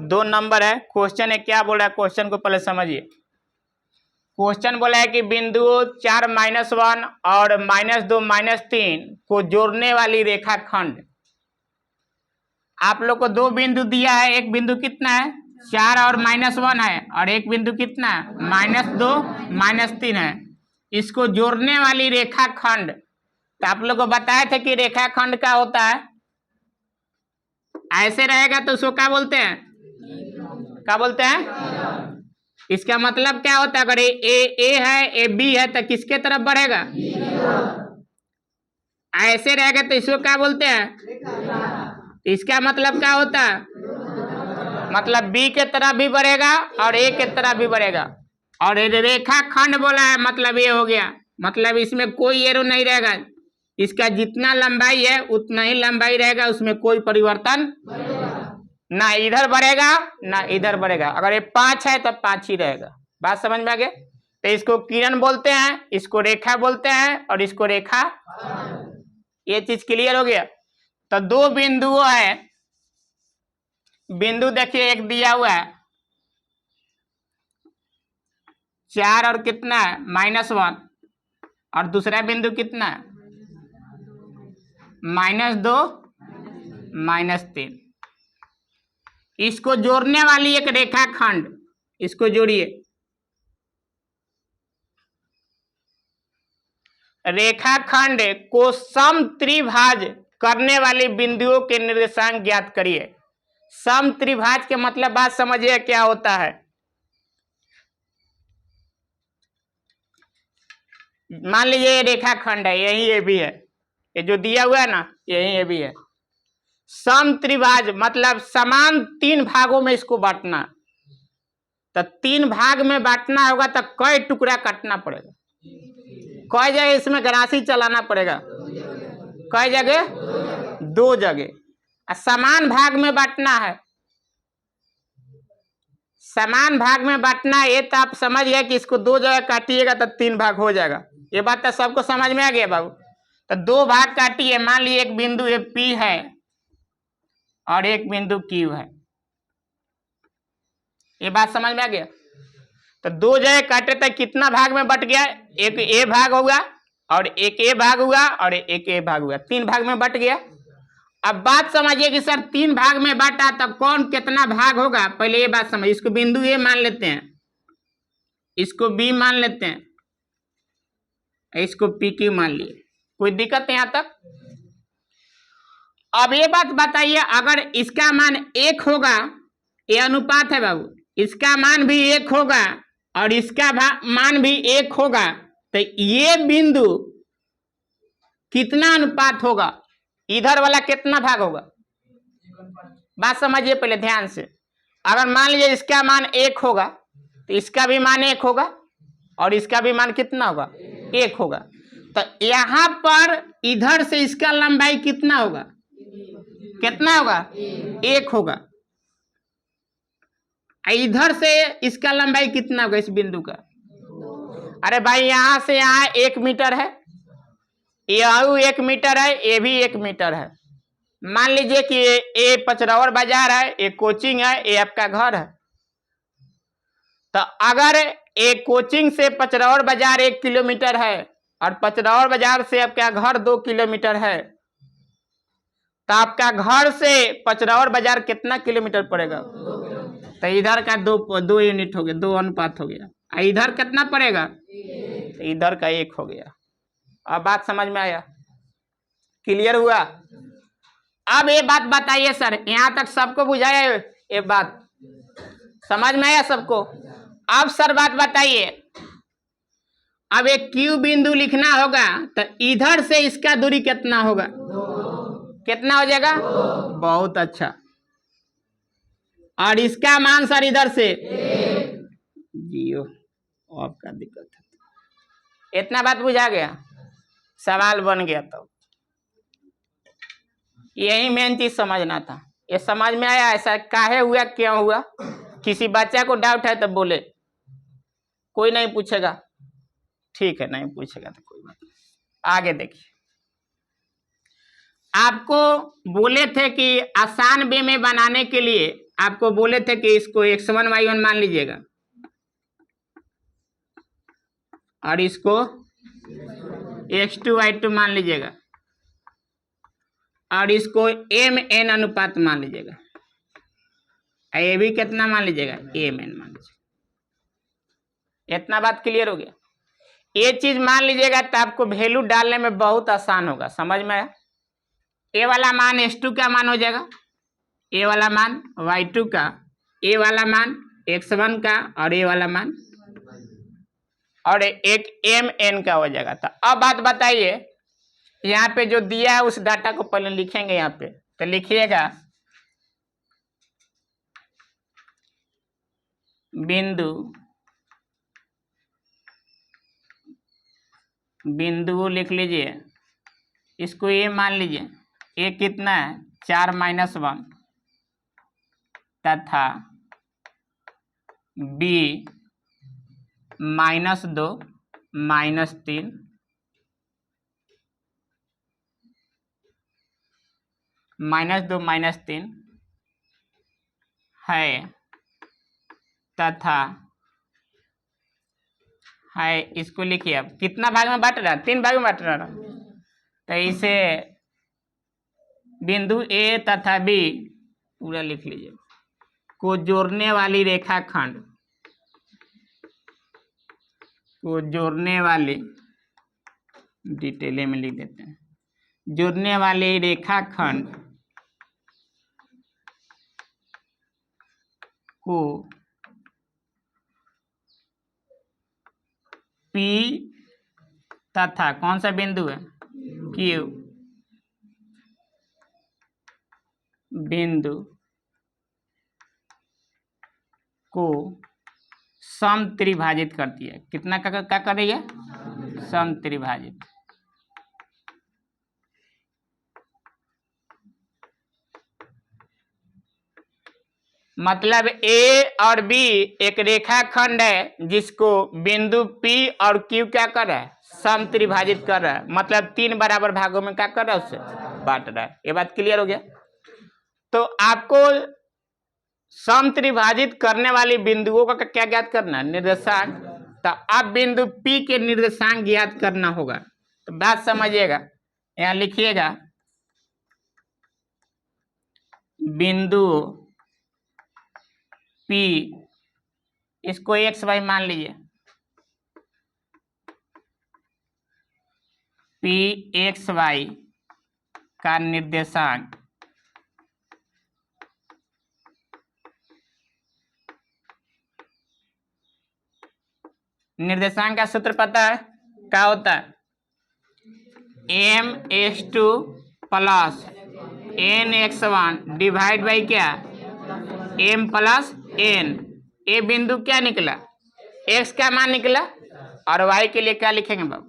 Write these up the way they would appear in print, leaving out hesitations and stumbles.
2 number है। Question है, क्या बोल रहा है क्वेश्चन को पहले समझिए। क्वेश्चन बोला है कि बिंदु 4 -1 और -2 -3 को जोड़ने वाली रेखाखंड। आप लोग को 2 बिंदु दिया है, एक बिंदु कितना है 4 और -1 है, और एक बिंदु कितना है -2 -3 है। इसको जोड़ने वाली रेखाखंड, तो आप लोग को बताए थे कि रेखाखंड क्या होता है, ऐसे रहेगा तो उसको क्या बोलते हैं, क्या बोलते हैं। इसका मतलब क्या होता है, अगर ए है ए बी है तो किसके तरफ बढ़ेगा, ऐसे रहेगा तो इसको क्या बोलते हैं। इसका मतलब क्या होता है, मतलब बी के तरफ भी बढ़ेगा और ए के तरफ भी बढ़ेगा। और रेखाखंड बोला है मतलब ये हो गया, मतलब इसमें कोई एरो नहीं रहेगा, इसका जितना लंबाई है उतना ही लंबाई रहेगा, उसमें कोई परिवर्तन ना इधर बढ़ेगा ना इधर बढ़ेगा। अगर ये 5 है तो 5 ही रहेगा। बात समझ में आ गया। तो इसको किरण बोलते हैं, इसको रेखा बोलते हैं, और इसको रेखा। ये चीज क्लियर हो गया। तो 2 बिंदु है, बिंदु देखिए एक दिया हुआ है 4 और कितना है -1, और दूसरा बिंदु कितना है -2 -3। इसको जोड़ने वाली एक रेखाखंड, इसको जोड़िए। रेखाखंड को सम त्रिभाज करने वाली बिंदुओं के निर्देशांक ज्ञात करिए। सम त्रिभाज के मतलब बात समझिए क्या होता है। मान लीजिए ये रेखाखंड है, यही ये भी है, ये जो दिया हुआ है ना यही ये भी है। सम त्रिभाज मतलब समान 3 भागों में इसको बांटना। तो 3 भाग में बांटना होगा तो कई टुकड़ा काटना पड़ेगा, कई जगह इसमें गरासी चलाना पड़ेगा, कई जगह 2 जगह। समान भाग में बांटना है, समान भाग में बांटना है, ये तो आप समझ गए कि इसको 2 जगह काटिएगा तो 3 भाग हो जाएगा। ये बात तो सबको समझ में आ गया बाबू। तो 2 भाग काटिए, मान लीजिए एक बिंदु ए पी है और एक बिंदु क्यू है, ये बात समझ में आ गया। तो 2 जगह काटे तो कितना भाग में बट गया, एक ए भाग होगा और एक ए भाग हुआ और एक ए भाग हुआ, 3 भाग में बट गया। अब बात समझिए कि सर 3 भाग में बांटा तो कौन कितना भाग होगा, पहले ये बात समझिए। इसको बिंदु ए मान लेते हैं, इसको बी मान लेते हैं, इसको पी क्यू मान लिए, कोई दिक्कत है यहां तक। अब ये बात बताइए, अगर इसका मान 1 होगा, ये अनुपात है बाबू, इसका मान भी 1 होगा और इसका मान भी 1 होगा, तो ये बिंदु कितना अनुपात होगा, इधर वाला कितना भाग होगा। बात समझिए पहले ध्यान से। अगर मान लीजिए इसका मान 1 होगा तो इसका भी मान 1 होगा और इसका भी मान कितना होगा 1 होगा। तो यहां पर इधर से इसका लंबाई कितना होगा, कितना होगा 1 होगा। इधर से इसका लंबाई कितना होगा इस बिंदु का, अरे भाई यहां से यहां 1 मीटर है, यह 1 मीटर है, ये भी 1 मीटर है। मान लीजिए कि ये पचरावर बाजार है, ये कोचिंग है, ये आपका घर है। तो अगर एक कोचिंग से पचरावर बाजार 1 किलोमीटर है और पचरावर बाजार से आपका घर 2 किलोमीटर है, तो आपका घर से पचरावर बाजार कितना किलोमीटर पड़ेगा, तो इधर का 2 यूनिट हो गया, 2 अनुपात हो गया। इधर कितना पड़ेगा, तो इधर का 1 हो गया। अब बात समझ में आया, क्लियर हुआ। अब ये बात बताइए सर, यहां तक सबको बुझाया, ये बात समझ में आया सबको। अब सर बात बताइए, अब एक क्यू बिंदु लिखना होगा तो इधर से इसका दूरी कितना होगा, कितना हो जाएगा, बहुत अच्छा। और इसका मान सर इधर से 0, आपका दिक्कत है। इतना बात बुझा गया, सवाल बन गया। तो यही मेन चीज समझना था। ये समझ में आया ऐसा काहे हुआ, क्यों हुआ। किसी बच्चा को डाउट है तो बोले, कोई नहीं पूछेगा, ठीक है नहीं पूछेगा तो कोई बात नहीं। आगे देखिए, आपको बोले थे कि आसान वे में बनाने के लिए आपको बोले थे कि इसको x1 y1 मान लीजिएगा और इसको x2 y2 मान लीजिएगा और इसको mn अनुपात मान लीजिएगा। ये भी कितना मान लीजिएगा, mn मान लीजिएगा। इतना बात क्लियर हो गया। ये चीज मान लीजिएगा तो आपको वैल्यू डालने में बहुत आसान होगा, समझ में आया। ए वाला मान x2 का मान हो जाएगा, ए वाला मान y2 का, ए वाला मान x1 का और ए वाला मान और एक mn का हो जाएगा। तो अब बात बताइए, यहाँ पे जो दिया है उस डाटा को पहले लिखेंगे यहाँ पे। तो लिखिएगा बिंदु लिख लीजिए, इसको ए मान लीजिए। ए कितना है, 4-1 तथा बी -2 -3 -2 -3 है तथा है, इसको लिखिए। अब कितना भाग में बांट रहा है, 3 भाग में बांट रहा है। तो इसे बिंदु ए तथा बी पूरा लिख लीजिए को जोड़ने वाली रेखाखंड को जोड़ने वाली, डिटेल में लिख देते हैं, जोड़ने वाली रेखाखंड को P तथा कौन सा बिंदु है, Q बिंदु को सम त्रिभाजित करती है। कितना क्या कर रही है, सम त्रिभाजित। मतलब ए और बी एक रेखाखंड है जिसको बिंदु P और Q क्या कर रहा है, सम त्रिभाजित कर रहा है। मतलब 3 बराबर भागों में क्या कर रहा है, उससे बांट रहा है। ये बात क्लियर हो गया। तो आपको सम त्रिभाजित करने वाली बिंदुओं का क्या ज्ञात करना है, निर्देशांक। तो अब बिंदु P के निर्देशांक ज्ञात करना होगा। तो बात समझिएगा, यहाँ लिखिएगा बिंदु P, इसको XY मान लीजिए, PXY का निर्देशांक का सूत्र पता है क्या होता है, M(x2) + N(x1) डिवाइड बाई क्या, M + N। ये बिंदु क्या निकला, x का मान निकला और y के लिए क्या लिखेंगे बाबू,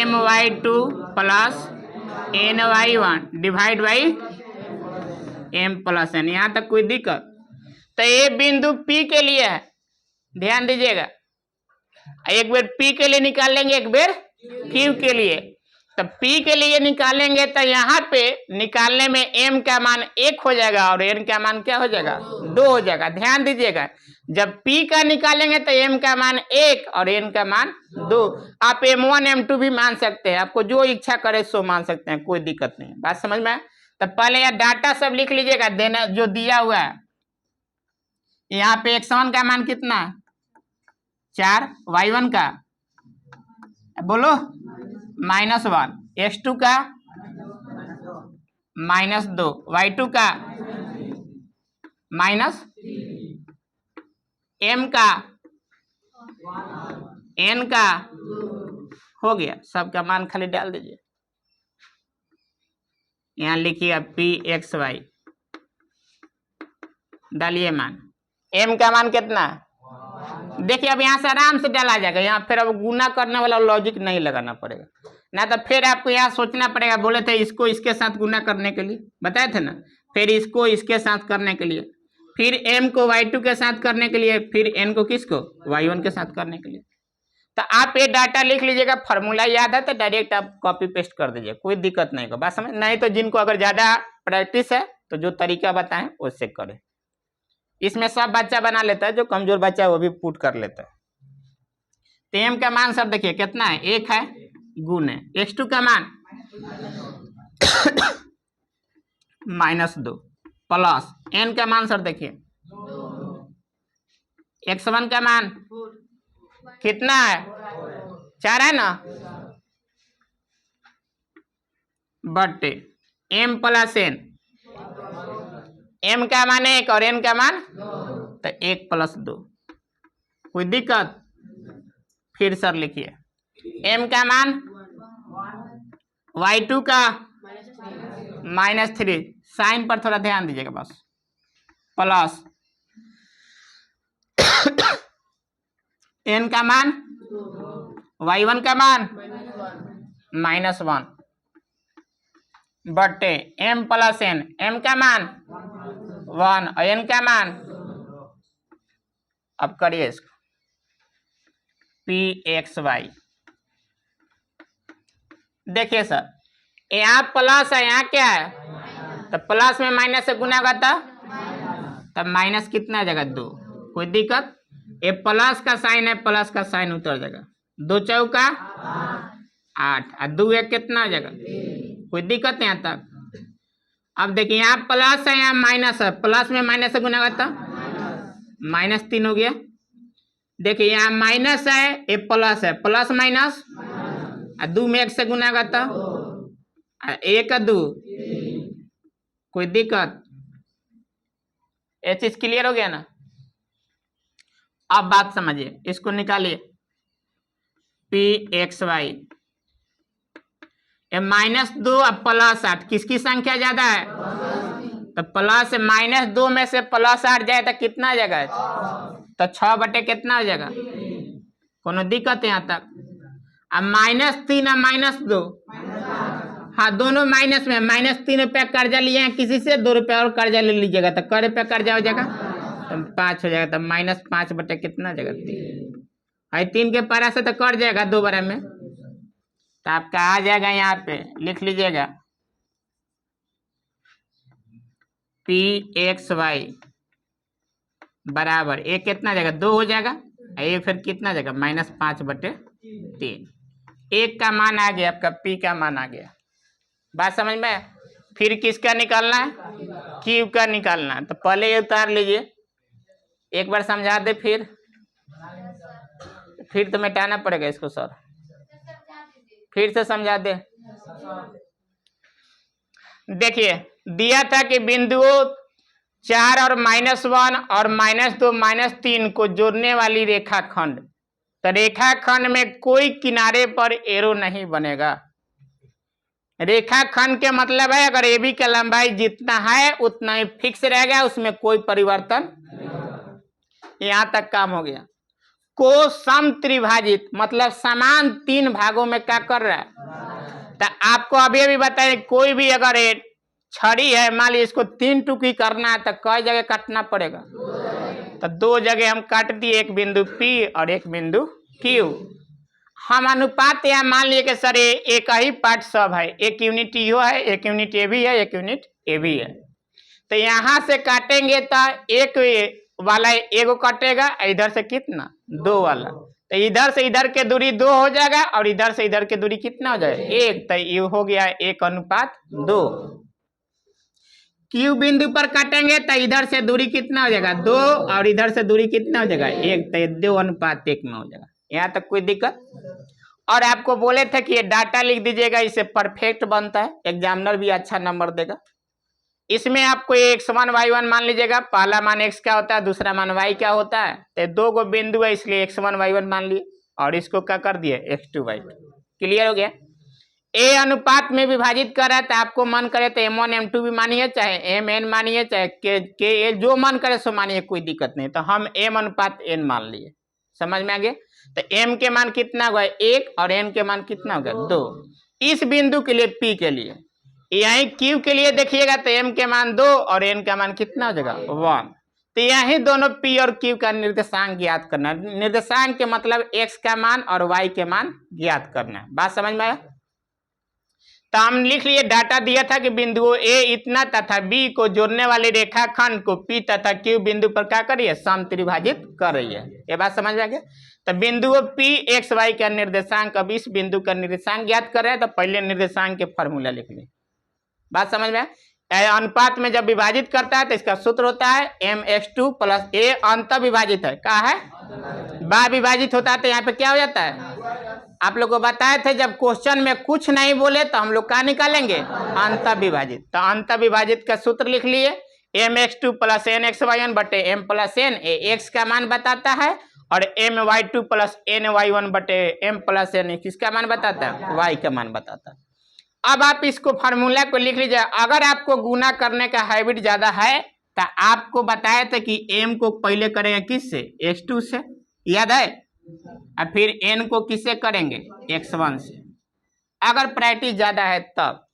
My2 + Ny1 divide by M + N। यहाँ तक कोई दिक्कत। तो ये बिंदु P के लिए है, ध्यान दीजिएगा। एक बार P के लिए निकाल लेंगे, एक बार Q के लिए। तो P के लिए निकालेंगे तो यहाँ पे निकालने में M का मान 1 हो जाएगा और N का मान क्या हो जाएगा, 2 हो जाएगा। ध्यान दीजिएगा, जब P का निकालेंगे तो M का मान 1 और N का मान 2। आप M1 M2 भी मान सकते हैं, आपको जो इच्छा करे सो मान सकते हैं, कोई दिक्कत नहीं। बात समझ में आया। तो पहले यह डाटा सब लिख लीजिएगा, देना जो दिया हुआ है। यहाँ पे x1 का मान कितना है, 4, y1 का बोलो -1, x2 का -2, y2 का -m का n का हो गया। सबका मान खाली डाल दीजिए। यहाँ लिखिए PXY, डालिए मान। m का मान कितना है, देखिए अब यहाँ से आराम से डाला जाएगा। यहाँ फिर अब गुना करने वाला लॉजिक नहीं लगाना पड़ेगा, ना तो फिर आपको यहाँ सोचना पड़ेगा। बोले थे इसको इसके साथ गुना करने के लिए, बताए थे ना, फिर इसको इसके साथ करने के लिए, फिर m को y2 के साथ करने के लिए, फिर n को किसको y1 के साथ करने के लिए। तो आप ये डाटा लिख लीजिएगा, फॉर्मूला याद है तो डायरेक्ट आप कॉपी पेस्ट कर दीजिए, कोई दिक्कत नहीं होगा। बात समझ नहीं तो जिनको अगर ज्यादा प्रैक्टिस है तो जो तरीका बताएं उससे करें। इसमें सब बच्चा बना लेता है, जो कमजोर बच्चा है वो भी पुट कर लेता है। तो एम का मान सर देखिए कितना है, 1 है, गुने x2 का मान -2 प्लस n का मान सर देखिए x1 का मान कितना है, 4 है ना, बटे m प्लस n, m का मान 1 और n का मान तो 1 + 2। कोई दिक्कत? फिर सर लिखिए m का मान y2 का -3, साइन पर थोड़ा ध्यान दीजिएगा बस, प्लस n का मान y1 का मान -1 बटे m प्लस n, m का मान 1 और n का मान, अब करिए इसको pxy। देखिए सर यहाँ प्लस है, यहाँ क्या है, तो प्लस में माइनस से गुना होगा तब माइनस कितना जगह 2। कोई दिक्कत? ये प्लस का साइन है, प्लस का साइन उतर जाएगा, 2 चौका 8 और 2 1 कितना हो जाएगा। कोई दिक्कत यहाँ तक? अब देखिए यहाँ प्लस है, यहाँ माइनस है, प्लस में माइनस से गुना होगा -3 हो गया। देखिए यहाँ माइनस है, ये प्लस है, प्लस माइनस और 2 में 1 से गुना होगा 1 2। कोई दिक्कत? ये चीज क्लियर हो गया ना? अब बात समझिए, इसको निकालिए pxy, ये -2 और +8 किसकी संख्या ज्यादा है, तो प्लस -2 में से +8 जाए तो कितना जगह, तो 6 बटे कितना हो जाएगा। कोनो दिक्कत है यहाँ तक? अब -3 और -2, हाँ दोनों माइनस में, -3 रुपया कर्जा लिए हैं किसी से, 2 रुपया और कर्जा ले लीजिएगा तो कै रुपया कर्जा हो जाएगा, तो 5 हो जाएगा, तो -5 बटे कितना जगह 3। 3 के पारा से तो कट जाएगा 2 बार में, तो आपका आ जाएगा, यहाँ पे लिख लीजिएगा pxy बराबर एक कितना जगह 2 हो जाएगा, ये फिर कितना जगह -5 बटे 3। 1 का मान आ गया आपका, p का मान आ गया। बात समझ में? फिर किसका निकालना है, q का निकालना है। तो पहले ये उतार लीजिए, एक बार समझा दे, फिर तो मिटाना पड़ेगा इसको सर, फिर से समझा दे। देखिए दिया था कि बिंदुओं 4 और -1 और -2 -3 को जोड़ने वाली रेखाखंड, तो रेखाखंड में कोई किनारे पर एरो नहीं बनेगा। रेखाखंड के मतलब है अगर AB का लंबाई जितना है उतना ही फिक्स रहेगा, उसमें कोई परिवर्तन। यहाँ तक काम हो गया। को सम त्रिभाजित मतलब समान 3 भागों में क्या कर रहा है, तो आपको अभी अभी बताए कोई भी अगर छड़ी है, मान लीजिए इसको 3 टुकड़ी करना है तो कई जगह काटना पड़ेगा, तो 2 जगह हम काट दिए, एक बिंदु P और एक बिंदु Q। हम अनुपात यहाँ मान लिए कि सर एक ही पार्ट सब है, एक यूनिट यो है, एक यूनिट ए भी है, एक यूनिट ए भी है, तो यहाँ से काटेंगे तो एक वाला एगो कटेगा, इधर से कितना 2 वाला, तो इधर से इधर के दूरी 2 हो जाएगा और इधर से इधर के दूरी कितना हो जाएगा 1, तो ये हो गया 1:2। Q बिंदु पर काटेंगे तो इधर से दूरी कितना हो जाएगा 2 और इधर से दूरी कितना हो जाएगा 1, तो 2:1 में हो जाएगा। यहाँ तक कोई दिक्कत? और आपको बोले थे कि ये डाटा लिख दीजिएगा, इससे परफेक्ट बनता है, एग्जामिनर भी अच्छा नंबर देगा। इसमें आपको x1 y1 मान लीजिएगा, पहला मान x क्या होता है, दूसरा मान y क्या होता है, तो 2 गो बिंदु है इसलिए x1 y1 मान लिए और इसको क्या कर दिए x2 y2। क्लियर हो गया? ए अनुपात में विभाजित कर रहा है तो आपको मन करे तो m1 m2 भी मानिए, चाहे mn मानिए, चाहे k जो मन करे सो मानिए, कोई दिक्कत नहीं। तो हम m/n मान लिए, समझ में आ गया? तो m के मान कितना होगा 1 और n के मान कितना होगा 2। इस बिंदु के लिए p के लिए, यही q के लिए देखिएगा तो m के मान 2 और n का मान कितना हो जाएगा 1। तो यही दोनों p और q का निर्देशांक ज्ञात करना। निर्देशांक के मतलब x का मान और y के मान ज्ञात करना। बात समझ में आया? तो हम लिख लिए डाटा दिया था कि बिंदुओं ए इतना तथा बी को जोड़ने वाली रेखाखंड को पी तथा क्यू बिंदु पर क्या करिए समत्रिभाजित कर रही है। ये बात समझ में आ गया। तो बिंदुओं पी एक्स वाई का निर्देशांक, अब इस बिंदु का निर्देशांक ज्ञात कर रहे हैं तो पहले निर्देशांक के फॉर्मूला लिख लिए। बात समझ में। अनुपात में जब विभाजित करता है तो इसका सूत्र होता है mx2 प्लस ए अंत विभाजित है, क्या है बा विभाजित होता है तो यहाँ पे क्या हो जाता है। आप लोग को बताए थे जब क्वेश्चन में कुछ नहीं बोले तो हम लोग क्या निकालेंगे अंत विभाजित। तो अंत विभाजित का सूत्र लिख लिए mx2 plus N X Y one बटे एम प्लस एन, एक्स का मान बताता है, और my2 plus N Y one बटे एम प्लस एन किसका मान बताता है वाई का मान बताता है। अब आप इसको फार्मूला को लिख लीजिए। अगर आपको गुना करने का हैबिट ज्यादा है तो आपको बताया था कि m को पहले करेंगे किससे x2 से, याद है, और फिर n को किससे करेंगे x1 से। अगर प्रैक्टिस ज्यादा है तब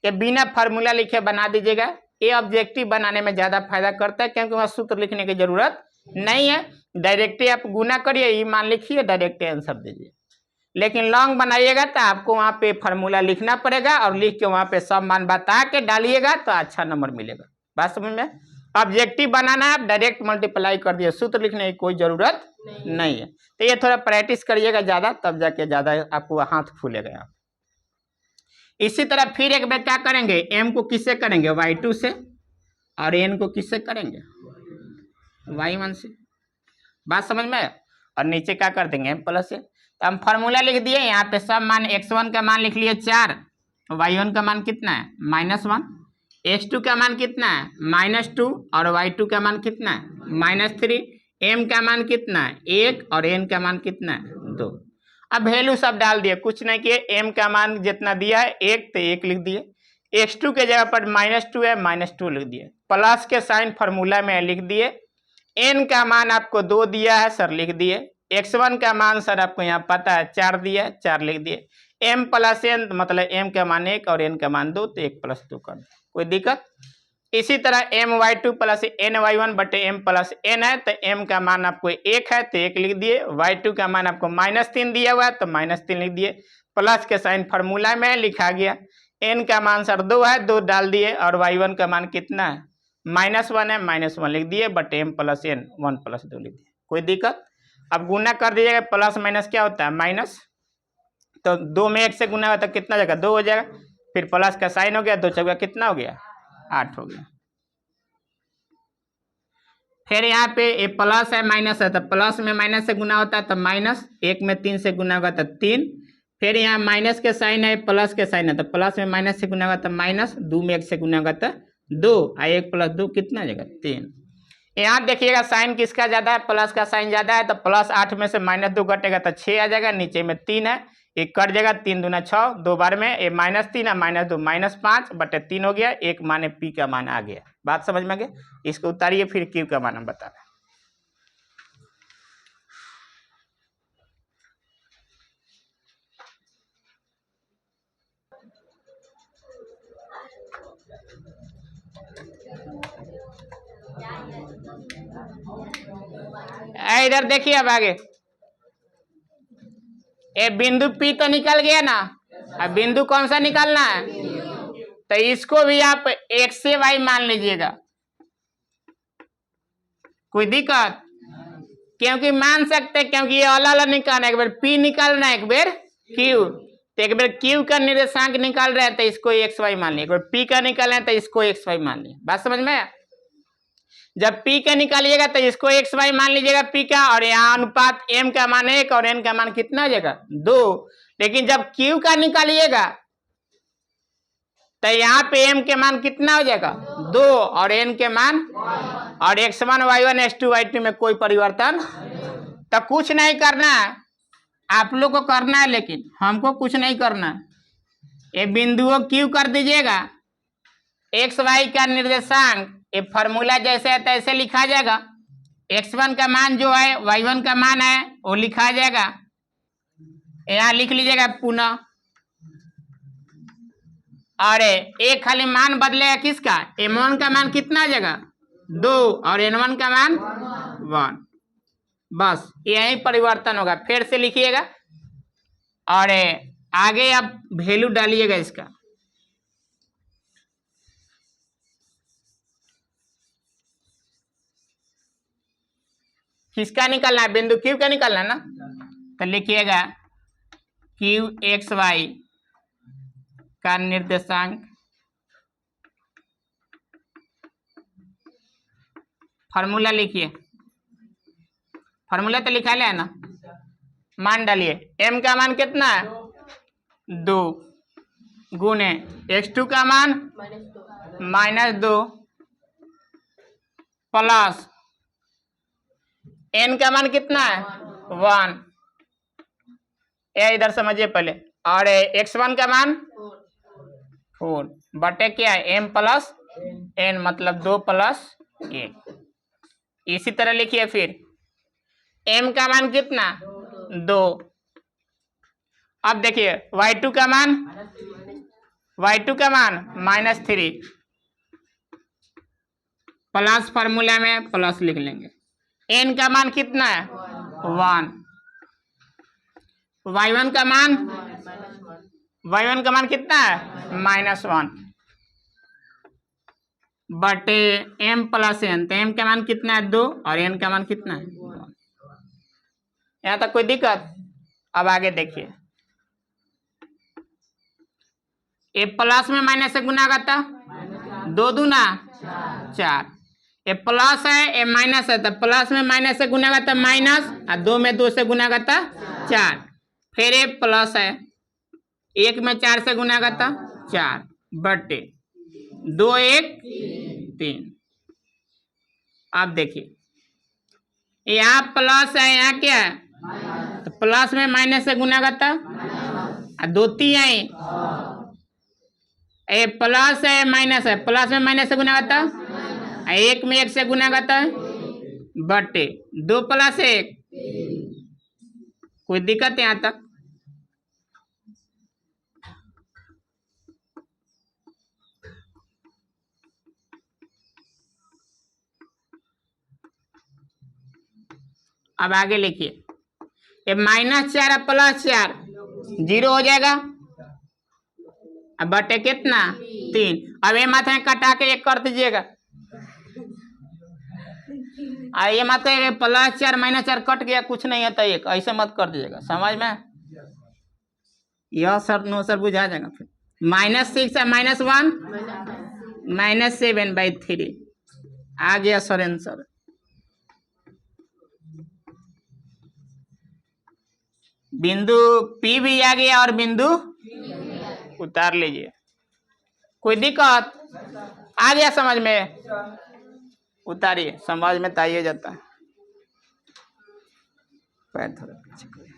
ये बिना फार्मूला लिखे बना दीजिएगा। ये ऑब्जेक्टिव बनाने में ज्यादा फायदा करता है क्योंकि वहां सूत्र लिखने की जरूरत नहीं है। डायरेक्टली आप गुना करिए, ये मान लिखिए, डायरेक्ट आंसर दीजिए। लेकिन लॉन्ग बनाइएगा तो आपको वहां पे फार्मूला लिखना पड़ेगा और लिख के वहां पे सब मान बता के डालिएगा तो अच्छा नंबर मिलेगा। बात समझ में। ऑब्जेक्टिव बनाना है, आप डायरेक्ट मल्टीप्लाई कर दिए, सूत्र लिखने की कोई जरूरत नहीं है। तो ये थोड़ा प्रैक्टिस करिएगा ज्यादा, तब जाके ज्यादा आपको हाथ फूलेगा। आप इसी तरह फिर एक बार क्या करेंगे, m को किससे करेंगे y2 से, और n को किससे करेंगे y1 से। बात समझ में। और नीचे क्या कर देंगे m प्लस n। तो हम फार्मूला लिख दिए, यहाँ पे सब मान x1 का मान लिख लिए 4, y1 का मान कितना है -1, x2 का मान कितना है -2, और y2 का मान कितना है -3, m का मान कितना है 1 और n का मान कितना है 2। अब वैल्यू सब डाल दिए, कुछ नहीं किए। m का मान जितना दिया है 1 तो 1 लिख दिए, x2 के जगह पर -2 है -2 लिख दिए, प्लस के साइन फार्मूला में लिख दिए। n का मान आपको 2 दिया है सर, लिख दिए। x1 का मान सर आपको यहाँ पता है 4 दिया है, 4 लिख दिए। m प्लस n मतलब m का मान 1 और n का मान 2 तो 1 + 2 कर दिए, कोई दिक्कत। इसी तरह my2 plus N Y one बटे m प्लस n है तो m का मान आपको 1 है तो 1 लिख दिए। y2 का मान आपको -3 दिया हुआ है तो -3 लिख दिए, प्लस के साइन फार्मूला में लिखा गया। n का मान सर 2 है, 2 डाल दिए, और y1 का मान कितना है -1 है, -1 लिख दिए, बटे m प्लस n 1 + 2 लिख दिए, कोई दिक्कत। अब गुना कर दीजिएगा, प्लस माइनस क्या होता है माइनस, तो 2 में 1 से गुना होता है कितना जाएगा 2 हो जाएगा, फिर प्लस का साइन हो गया, 2 चौका कितना हो गया 8 हो गया। फिर यहाँ पे ये प्लस है माइनस है तो प्लस में माइनस से गुना होता है तो माइनस, 1 में 3 से गुना होगा तो 3, फिर यहाँ माइनस के साइन है प्लस के साइन है तो प्लस में माइनस से गुना होगा तो माइनस, 2 में 1 से गुना होगा तो 2, और 1 + 2 कितना जाएगा 3। यहाँ देखिएगा साइन किसका ज्यादा है, प्लस का साइन ज्यादा है तो प्लस 8 में से -2 घटेगा तो 6 आ जाएगा, नीचे में 3 है, एक कट जाएगा, 3 दूना 6, 2 बार में ये -3 है, -2 -5 बटे 3 हो गया, 1 माने पी का मान आ गया। बात समझ में आ गया। इसको उतारिए, फिर क्यू का मान हम बता रहे हैं। इधर देखिए, अब आगे ये बिंदु P तो निकल गया ना, अब बिंदु कौन सा निकालना है, तो इसको भी आप x से y मान लीजिएगा, कोई दिक्कत, क्योंकि मान सकते, क्योंकि ये अलग अलग निकालना है, एक बार P निकालना है, एक बार Q, तो एक बार Q का निर्देशांक निकाल रहे हैं तो इसको x y मान लिया, एक बार P का निकाल रहे हैं तो इसको x y मान लिया। बात समझ में। जब P का निकालिएगा तो इसको x y मान लीजिएगा P का, और यहाँ अनुपात m का मान 1 और n का मान कितना हो जाएगा 2। लेकिन जब Q का निकालिएगा तो यहाँ पे m के मान कितना हो जाएगा 2 और n के मान, और x1 y1 x2 y2 में कोई परिवर्तन, तो कुछ नहीं करना है, आप लोग को करना है लेकिन हमको कुछ नहीं करना है। ये बिंदुओं Q कर दीजिएगा, x y का निर्देशांक ये फॉर्मूला जैसे है तैसे लिखा जाएगा, x1 का मान जो है y1 का मान है वो लिखा जाएगा, यहाँ लिख लीजिएगा पुनः, और एक खाली मान बदलेगा किसका, m1 का मान कितना आ जाएगा 2 और n1 का मान 1, बस यही परिवर्तन होगा। फिर से लिखिएगा, और आगे आप वैल्यू डालिएगा इसका। किसका निकालना है? बिंदु क्यू का निकालना है ना। तो लिखिएगा क्यू एक्स वाई का निर्देशांक, फॉर्मूला लिखिए। फॉर्मूला तो लिखा है ना, मान डालिए। m का मान कितना है? 2 गुने x2 का मान -2 प्लस n का मान कितना है? 1। ये इधर समझिए पहले। और x1 का मान 4 बटे क्या है? m प्लस n, मतलब 2 प्लस 1। इसी तरह लिखिए फिर m का मान कितना? 2। अब देखिए y2 का मान -3 प्लस, फार्मूला में प्लस लिख लेंगे। n का मान कितना है? 1। y1 का मान कितना है? -1 बटे m प्लस n। तो m का मान कितना है? 2 और n का मान कितना है? 1। यहाँ तक कोई दिक्कत? अब आगे देखिए, ये प्लस में माइनस से गुना करता, 2 दूना 4। ये प्लस है, ये माइनस है, तो प्लस में माइनस से गुना करता माइनस, और 2 में 2 से गुना करता 4। फिर ये प्लस है, 1 में 4 से गुना करता 4 बटे 2 1 3। अब देखिए यहाँ प्लस है, यहाँ क्या है? तो प्लस में माइनस से गुना करता, और 2 3 है, ये प्लस है माइनस है, प्लस में माइनस से गुना करता, 1 में 1 से गुना करता है बटे 2 प्लस 1। कोई दिक्कत है यहाँ तक? अब आगे लिखिए, ये -4 प्लस 4 0 हो जाएगा, अब बटे कितना? 3। अब ये मात्रा कटा के 1 कर दीजिएगा। ये मत कहिएगा +4 -4 कट गया, कुछ नहीं है तो 1, ऐसे मत कर दीजिएगा। समझ में? यह सर नो सर बुझा जाएगा। फिर -6 है -1 -7/3 आ गया सर आंसर। बिंदु P भी आ गया और बिंदु उतार लीजिए। कोई दिक्कत? आ गया समझ में? उतारिए, समझ में तो आइए जाता है। पैर थोड़ा पीछे करिए।